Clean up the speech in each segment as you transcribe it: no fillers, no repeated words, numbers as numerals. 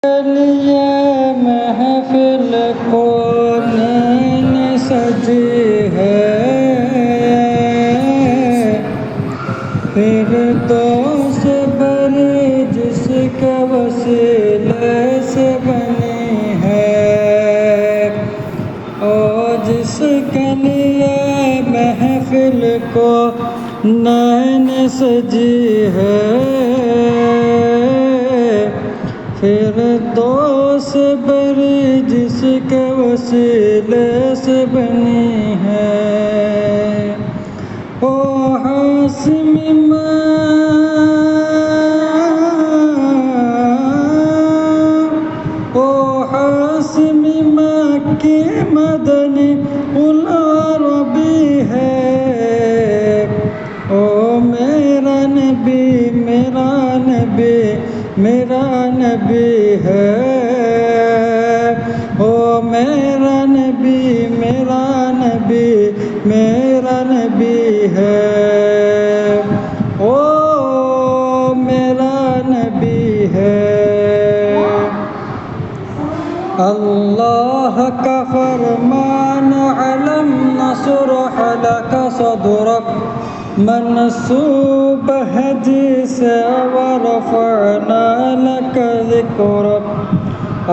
یہ محفل کون سجی ہے، فردوس بری جس کے وسیلے سے بنی ہے، اور جس کے لیے محفل کو نین سجی ہے، فردوس بری جس کے وسیلے سے بنی ہے۔ او حاسمی ماں کی مدنی العربی ہے، او میرا نبی میرا نبی میرا نبی ہے، او میرا نبی میرا نبی میرا نبی ہے، او میرا نبی ہے۔ اللہ کا فرمان علم نشرح لک صدرک منسوب ہے جسے ورفعنا لک ذکرک۔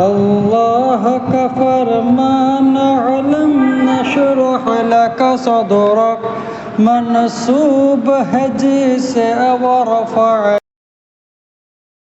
اللہ کا فرمان علم نشرح لک صدرک منسوب ہے جسے ورفعنا